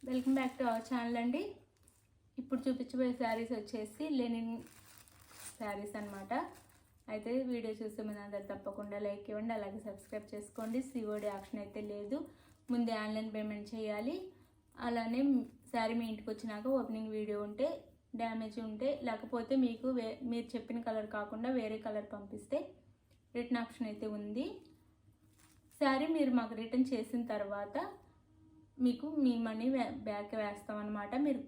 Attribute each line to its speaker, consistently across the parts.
Speaker 1: Welcome back to our channel అండి. ఇప్పుడు చూపించబోయే శారీస్ వచ్చేసి లెనిన్ శారీస్ అనమాట. అయితే వీడియో చూసే ముందు అందరు తప్పకుండా లైక్ ఇవ్వండి, అలాగే సబ్స్క్రైబ్ చేసుకోండి. సిఓడి ఆప్షన్ అయితే లేదు, ముందే ఆన్లైన్ పేమెంట్ చేయాలి. అలానే శారీ మీ ఇంటికి వచ్చినాక ఓపెనింగ్ వీడియో ఉంటే, డ్యామేజ్ ఉంటే, లేకపోతే మీకు మీరు చెప్పిన కలర్ కాకుండా వేరే కలర్ పంపిస్తే రిటర్న్ ఆప్షన్ అయితే ఉంది. శారీ మీరు మాకు రిటర్న్ చేసిన తర్వాత మీకు మీ మనీ బ్యాక్ వేస్తామన్నమాట. మీరు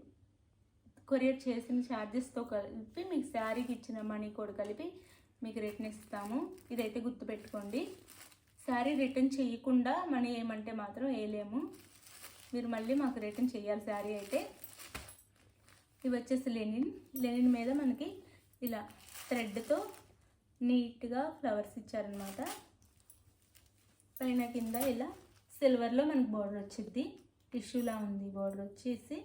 Speaker 1: కొరియర్ చేసిన ఛార్జెస్తో కలిపి మీకు శారీకి ఇచ్చిన మనీ కూడా కలిపి మీకు రిటర్న్ ఇస్తాము. ఇదైతే గుర్తుపెట్టుకోండి. శారీ రిటర్న్ చేయకుండా మనీ ఏమంటే మాత్రం వేయలేము, మీరు మళ్ళీ మాకు రిటర్న్ చేయాలి శారీ అయితే. ఇవి వచ్చేసి లెనిన్ మీద మనకి ఇలా థ్రెడ్తో నీట్గా ఫ్లవర్స్ ఇచ్చారనమాట. పైన కింద ఇలా సిల్వర్లో మనకి బార్డర్ వచ్చింది, టిష్యూలా ఉంది. బార్డర్ వచ్చేసి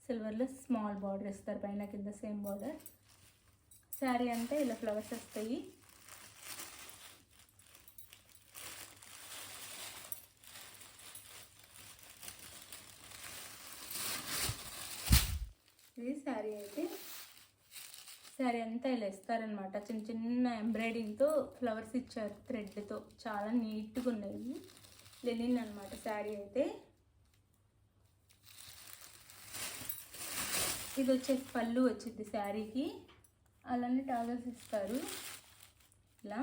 Speaker 1: సిల్వర్లో స్మాల్ బార్డర్ ఇస్తారు, పైన కింద సేమ్ బార్డర్. శారీ అంతా ఇలా ఫ్లవర్స్ వస్తాయి. ఇది శారీ అయితే శారీ అంతా ఇలా ఇస్తారనమాట. చిన్న చిన్న ఎంబ్రాయిడింగ్తో ఫ్లవర్స్ ఇచ్చారు థ్రెడ్తో, చాలా నీట్గా ఉన్నాయి. లెనిన్ అనమాట శారీ అయితే. ఇది వచ్చేసి పళ్ళు వచ్చింది శారీకి, అలానే టాజల్స్ ఇస్తారు ఇలా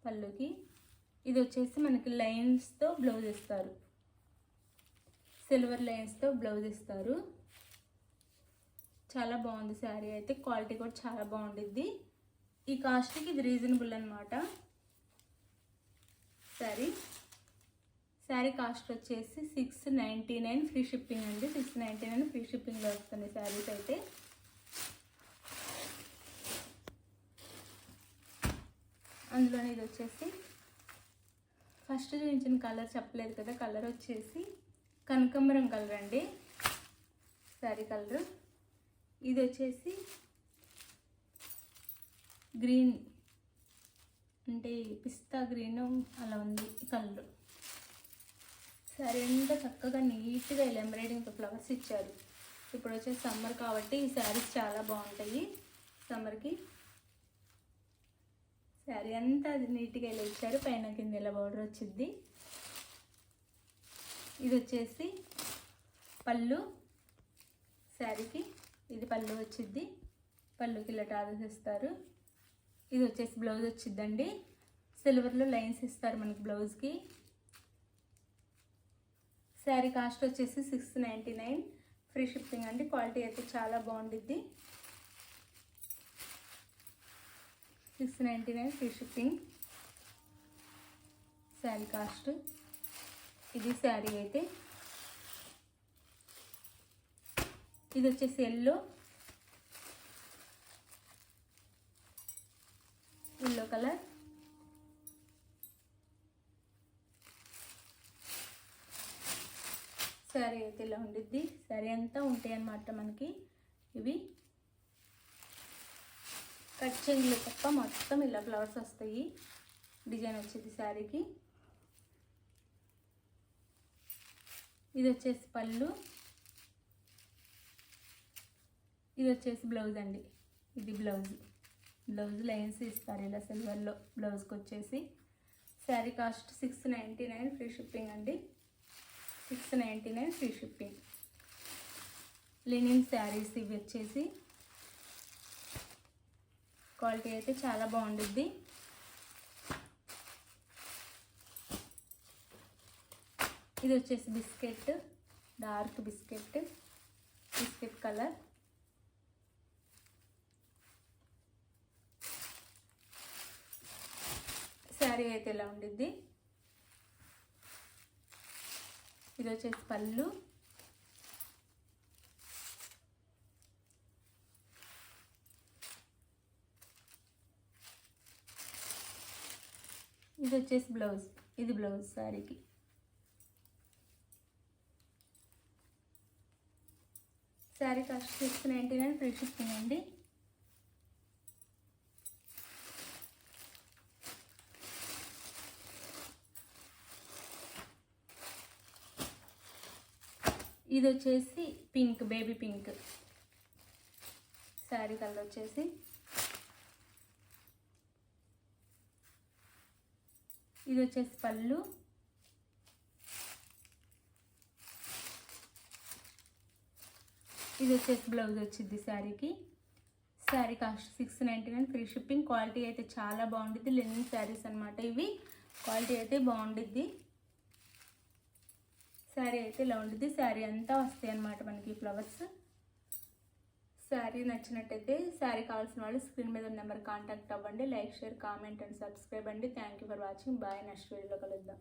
Speaker 1: పళ్ళుకి. ఇది వచ్చేసి మనకి లైన్స్తో బ్లౌజ్ ఇస్తారు, సిల్వర్ లైన్స్తో బ్లౌజ్ ఇస్తారు. చాలా బాగుంది శారీ అయితే, క్వాలిటీ కూడా చాలా బాగుండిద్ది. ఈ కాస్ట్కి ఇది రీజనబుల్ అనమాట. శారీ కాస్ట్ వచ్చేసి 699 ఫ్రీ షిప్పింగ్ అండి. 699 ఫ్రీ షిప్పింగ్లో వస్తుంది శారీస్ అయితే. అందులోనే ఇది వచ్చేసి ఫస్ట్ చూపించిన కలర్ చెప్పలేదు కదా, కలర్ వచ్చేసి కనకాంబరం కలర్ అండి శారీ కలర్. ఇది వచ్చేసి గ్రీన్, అంటే పిస్తా గ్రీన్ అలా ఉంది కలర్. శారీ అంతా చక్కగా నీట్గా ఇలా ఎంబ్రాయిడింగ్తో ఫ్లవర్స్ ఇచ్చారు. ఇప్పుడు వచ్చేసి సమ్మర్ కాబట్టి ఈ శారీస్ చాలా బాగుంటాయి సమ్మర్కి. శారీ అంతా అది నీట్గా ఇలా ఇచ్చారు, పైన కింద ఇలా బార్డర్ వచ్చింది. ఇది వచ్చేసి పళ్ళు శారీకి, ఇది పళ్ళు వచ్చింది. పళ్ళుకి ఇలా టాజల్స్ ఇస్తారు. ఇది వచ్చేసి బ్లౌజ్ వచ్చిందండి, సిల్వర్లో లైన్స్ ఇస్తారు మనకి బ్లౌజ్కి. శారీ కాస్ట్ వచ్చేసి 699 ఫ్రీ షిప్పింగ్ అండి. క్వాలిటీ అయితే చాలా బాగుండిద్ది. 699 ఫ్రీ షిప్పింగ్ శారీ కాస్ట్. ఇది శారీ అయితే. ఇది వచ్చేసి ఎల్లో కలర్. శారీ అయితే ఇలా ఉండిద్ది. శారీ అంతా ఉంటాయి అన్నమాట మనకి. ఇవి కట్ చెంగులు తప్ప మొత్తం ఇలా ఫ్లవర్స్ వస్తాయి. డిజైన్ వచ్చేది శారీకి. ఇది వచ్చేసి పళ్ళు, ఇది వచ్చేసి బ్లౌజ్ అండి. ఇది బ్లౌజ్ లైన్స్ ఇస్తారు ఇలా సిల్వర్లో బ్లౌజ్కి వచ్చేసి. శారీ కాస్ట్ 699 ఫ్రీ షిప్పింగ్ అండి. 699 ఫ్రీ షిప్పింగ్. లెనిన్ శారీస్ ఇవి వచ్చేసి క్వాలిటీ అయితే చాలా బాగుండిద్ది. ఇది వచ్చేసి biscuit, dark biscuit colour. Sari అయితే ఇలా ఉండిద్ది. ఇది వచ్చేసి పళ్ళు, ఇది వచ్చేసి బ్లౌజ్. ఇది బ్లౌజ్ శారీకి. శారీ కాస్ట్ 699 ఫ్రీ షిప్పింగ్ అండి. ఇది వచ్చేసి pink, baby pink sari colour వచ్చేసి. ఇది వచ్చేసి పళ్ళు. ఇది వచ్చేసి బ్లౌజ్ వచ్చింది శారీకి. Sari cost 699, free shipping. Quality అయితే చాలా బాగుంటుంది. లెనిన్ శారీస్ అనమాట ఇవి. క్వాలిటీ అయితే బాగుంటుంది. శారీ అయితే ఇలా ఉంటుంది. శారీ అంతా వస్తాయి అన్నమాట మనకి ఫ్లవర్స్. శారీ నచ్చినట్టయితే శారీ కావాల్సిన వాళ్ళు స్క్రీన్ మీద ఉన్న నెంబర్ కాంటాక్ట్ అవ్వండి. Like, share, comment and subscribe అండి. Thank you for watching. Bye. Next వీడియోలో కలుద్దాం.